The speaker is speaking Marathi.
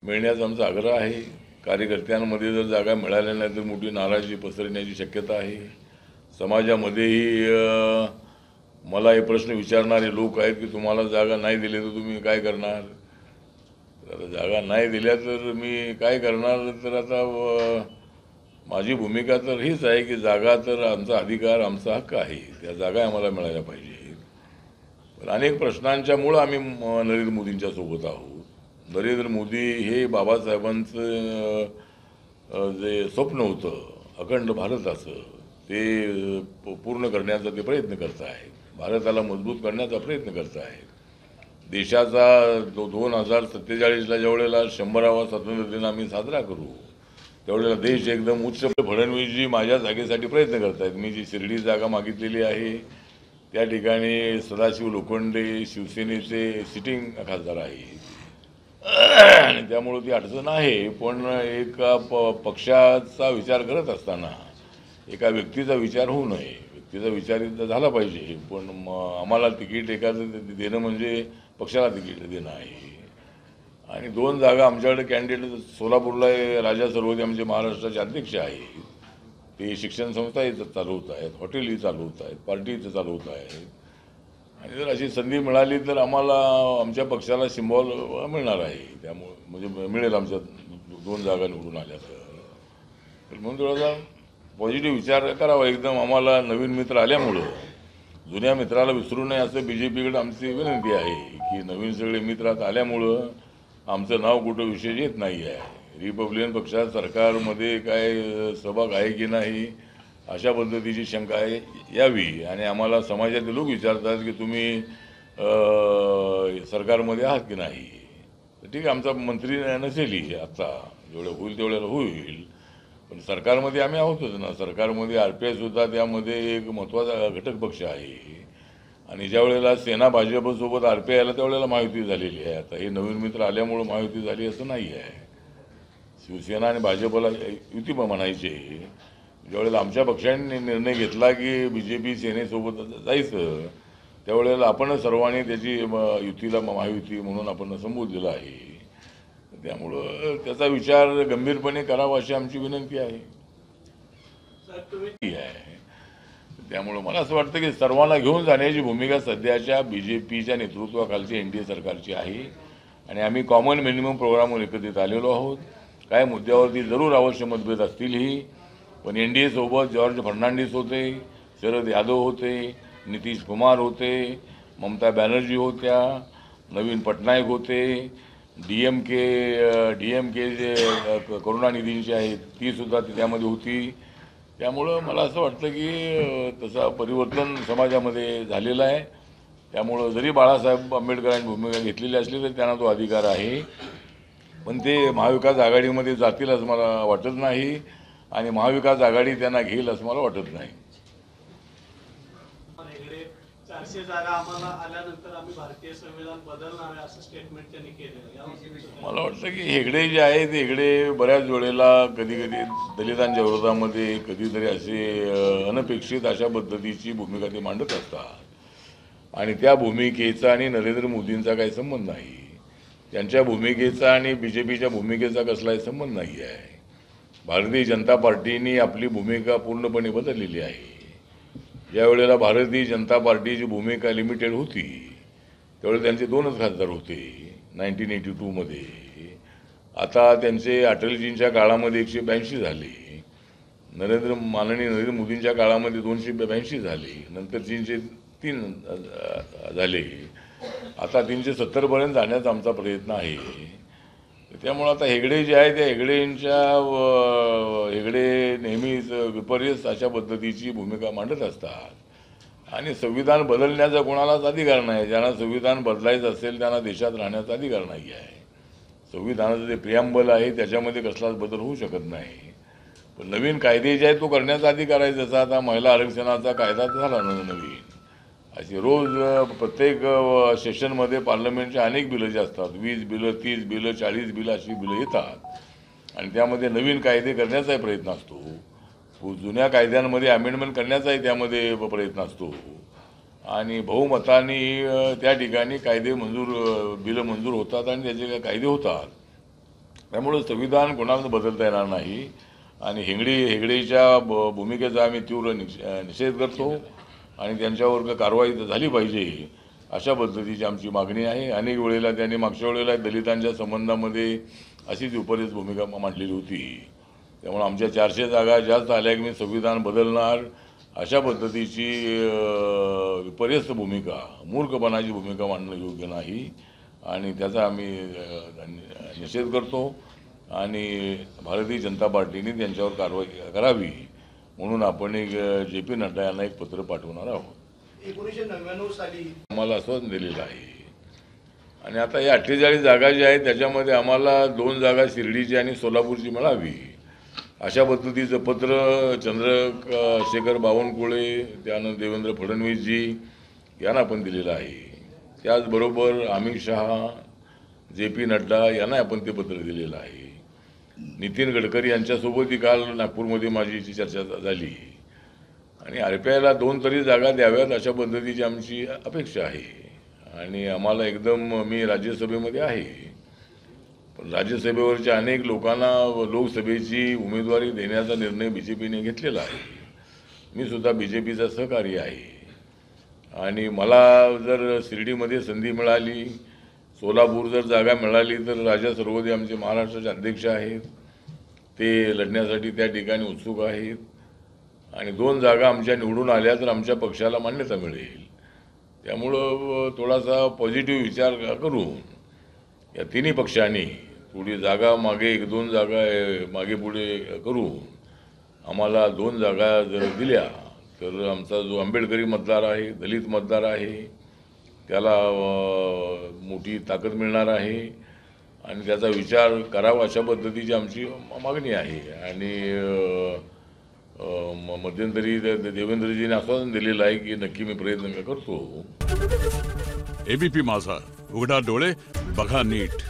मिळण्याचा आमचा आग्रह आहे। कार्यकर्त्यांमध्ये जर जागा मिळाल्या नाही तर मोठी नाराजी पसरण्याची शक्यता आहे। समाजामध्येही मला हे प्रश्न विचारणारे लोक आहेत की तुम्हाला जागा नाही दिली तर तुम्ही काय करणार। तर जागा नाही दिल्या तर मी काय करणार, तर आता माझी भूमिका तर हीच आहे की जागा तर आमचा अधिकार, आमचा हक्क आहे, त्या जागा आम्हाला मिळायला पाहिजे। पण अनेक प्रश्नांच्यामुळं आम्ही नरेंद्र मोदींच्या सोबत आहोत। नरेंद्र मोदी हे बाबासाहेबांचं जे स्वप्न होतं अखंड भारताचं ते पूर्ण करण्याचा ते प्रयत्न करत आहेत। भारताला मजबूत करण्याचा प्रयत्न करत आहेत। देशाचा 2047ला ज्यावेळेला 100वा स्वातंत्र्य दिन आम्ही साजरा करू त्यावेळेला देश एकदम उच्च। फडणवीसजी माझ्या जागेसाठी प्रयत्न करत आहेत। मी जी शिर्डी जागा मागितलेली आहे त्या ठिकाणी सदाशिव लोखंडे शिवसेनेचे सिटिंग खासदार आहेत आणि त्यामुळे ती अडचण आहे। पण एका पक्षाचा विचार करत असताना एका व्यक्तीचा विचार होऊ नये। व्यक्तीचा विचार झाला पाहिजे, पण आम्हाला तिकीट एखादं देणं म्हणजे पक्षाला तिकीट देणं आहे। आणि 2 जागा आमच्याकडे कॅन्डिडेट सोलापूरला राजा सर्वोदय आमचे महाराष्ट्राचे अध्यक्ष आहेत। ते शिक्षण संस्थाही चालवत आहेत, हॉटेलही चालवत आहेत, पार्टीचं चालवत आहेत। आणि जर अशी संधी मिळाली तर आम्हाला आमच्या पक्षाला सिम्बॉल मिळणार आहे। त्यामुळे म्हणजे मिळेल आमच्या 2 जागा निवडून आल्या तर म्हणून थोडासा पॉझिटिव्ह विचार करावा। एकदम आम्हाला नवीन मित्र आल्यामुळं जुन्या मित्राला विसरू नये असं BJPकडे आमची विनंती आहे की नवीन सगळे मित्र आल्यामुळं आमचं नाव कुठं विशेष येत नाही आहे। रिपब्लिकन पक्षात सरकारमध्ये काय सहभाग आहे की नाही अशा पद्धतीची शंका यावी। आणि आम्हाला समाजातील लोक विचारतात की तुम्ही सरकारमध्ये आहात की नाही। तर ठीक आहे, आमचा मंत्री नसेलही आता, जेवढं होईल तेवढ्याला होईल, पण सरकारमध्ये आम्ही आहोतच ना। सरकारमध्ये RPI सुद्धा त्यामध्ये एक महत्त्वाचा घटक पक्ष आहे। आणि ज्या वेळेला सेना भाजपसोबत RPI आला त्यावेळेला महायुती झालेली आहे। आता हे नवीन मित्र आल्यामुळं महायुती झाली असं नाही आहे। शिवसेना आणि भाजपला युती म्हणायचे। ज्यावेळेला आमच्या पक्षाने निर्णय घेतला की BJP सेनेसोबत जायचं त्यावेळेला आपण सर्वांनी त्याची युतीला महायुती म्हणून आपण संबोधलेलं आहे। त्यामुळं त्याचा विचार गंभीरपणे करावा अशी आमची विनंती आहे। त्यामुळं मला असं वाटतं की सर्वांना घेऊन जाण्याची भूमिका सध्याच्या BJPच्या नेतृत्वाखालची NDA सरकारची आहे। आणि आम्ही कॉमन मिनिमम प्रोग्रामवर एकत्रित आलेलो आहोत। काय मुद्द्यावरती जरूर अवश्य मतभेद असतीलही, पण NDA सोबत जॉर्ज फर्नांडिस होते, शरद यादव होते, नितीश कुमार होते, ममता बॅनर्जी होत्या, नवीन पटनायक होते, DMK जे करुणानिधींची आहेत ती सुद्धा त्यामध्ये होती। त्यामुळं मला असं वाटतं की तसं परिवर्तन समाजामध्ये झालेलं आहे। त्यामुळं जरी बाळासाहेब आंबेडकरांनी भूमिका घेतलेली असली तरी त्यांना तो अधिकार आहे, पण ते महाविकास आघाडीमध्ये जातील असं मला वाटत नाही आणि महाविकास आघाडी त्यांना घेईल असं मला वाटत नाही। 400 जागा आम्हाला आल्यानंतर आम्ही भारतीय संविधान बदलणार आहे असं स्टेटमेंट त्यांनी केलं। मला वाटतं की हेगडे जे आहे ते हेगडे बऱ्याच वेळेला कधी कधी दलितांच्या विरोधामध्ये कधीतरी असे अनपेक्षित अशा पद्धतीची भूमिका ते मांडत असतात। आणि त्या भूमिकेचा आणि नरेंद्र मोदींचा काही संबंध नाही। त्यांच्या भूमिकेचा आणि BJPच्या भूमिकेचा कसलाही संबंध नाही आहे। भारतीय जनता पार्टीने आपली भूमिका पूर्णपणे बदललेली आहे। ज्या वेळेला भारतीय जनता पार्टीची भूमिका लिमिटेड होती त्यावेळेला त्यांचे 2च खासदार होते 1982 मध्ये। आता त्यांचे अटलजींच्या काळामध्ये 182 झाले, माननीय नरेंद्र मोदींच्या काळामध्ये 282 झाले, नंतर 303 झाले, आता 370 पर्यंत जाण्याचा आमचा प्रयत्न आहे। त्यामुळे आता हेगडे जे आहे त्या हेगडे नेहमीच विपर्यस्त अशा पद्धतीची भूमिका मांडत असतात। आणि संविधान बदलण्याचा कोणालाच अधिकार नाही। ज्यांना संविधान बदलायचं असेल त्यांना देशात राहण्याचा अधिकार नाही आहे। संविधानाचं जे प्रिॲम्बल आहे त्याच्यामध्ये कसलाच बदल होऊ शकत नाही, पण नवीन कायदे जे आहेत तो करण्याचा अधिकार आहे। जसा आता महिला आरक्षणाचा कायदा झाला नवीन, अशी रोज प्रत्येक सेशनमध्ये पार्लमेंटचे अनेक बिलं जे असतात 20 बिलं 30 बिलं 40 बिलं अशी बिलं येतात आणि त्यामध्ये नवीन कायदे करण्याचाही प्रयत्न असतो। जुन्या कायद्यांमध्ये अमेंडमेंट करण्याचाही त्यामध्ये प्रयत्न असतो आणि बहुमताने त्या ठिकाणी कायदे बिलं मंजूर होतात आणि त्याचे कायदे होतात। त्यामुळे संविधान कोणाला बदलता येणार नाही आणि हेगडेच्या भूमिकेचा आम्ही तीव्र निषेध करतो आणि त्यांच्यावर कारवाई झाली पाहिजे अशा पद्धतीची आमची मागणी आहे. अनेक वेळेला त्यांनी मागच्या वेळेला दलितांच्या संबंधामध्ये अशीच विपरीत भूमिका मांडलेली होती. त्यामुळे आमच्या 400 जागा जास्त आल्या की मी संविधान बदलणार अशा पद्धतीची विपर्यस्त भूमिका, मूर्खपणाची भूमिका मांडणं योग्य नाही आणि त्याचा आम्ही निषेध करतो आणि भारतीय जनता पार्टीने त्यांच्यावर कारवाई करावी म्हणून आपण एक JP नड्डा यांना एक पत्र पाठवणार आहोत. 1999 साली आम्हाला आश्वासन दिलेलं आहे आणि आता या 48 जागा ज्या आहेत त्याच्यामध्ये आम्हाला 2 जागा शिर्डीची आणि सोलापूरची मिळावी अशा पद्धतीचं पत्र चंद्रशेखर बावनकुळे त्यानंतर देवेंद्र फडणवीसजी यांना पण दिलेलं आहे. त्याचबरोबर अमित शहा, JP नड्डा यांना आपण ते पत्र दिलेलं आहे. नितीन गडकरी यांच्यासोबतही काल नागपूरमध्ये माझी चर्चा झाली आणि RPIला 2 तरी जागा द्याव्यात अशा पद्धतीची आमची अपेक्षा आहे आणि आम्हाला एकदम मी राज्यसभेमध्ये आहे पण राज्यसभेवरच्या अनेक लोकांना लोकसभेची उमेदवारी देण्याचा निर्णय BJPने घेतलेला आहे. मी सुद्धा BJPचा सहकारी आहे आणि मला जर शिर्डीमध्ये संधी मिळाली, सोलापूर जर जागा मिळाली तर राजा सर्वोदय आमचे महाराष्ट्राचे अध्यक्ष आहेत, ते लढण्यासाठी त्या ठिकाणी उत्सुक आहेत आणि 2 जागा आमच्या निवडून आल्या तर आमच्या पक्षाला मान्यता मिळेल. त्यामुळं थोडासा पॉझिटिव्ह विचार करून या तिन्ही पक्षांनी थोडी जागा मागे 1-2 जागा मागे पुढे करून आम्हाला 2 जागा जर दिल्या तर आमचा जो आंबेडकरी मतदार आहे, दलित मतदार आहे त्याला मोठी ताकद मिळणार आहे आणि त्याचा विचार करावा अशा पद्धतीची आमची मागणी आहे आणि मध्यंतरी देवेंद्रजीने आश्वासन दिलेलं आहे की नक्की मी प्रयत्न करतो. ABP माझा, उघडा डोळे बघा नीट.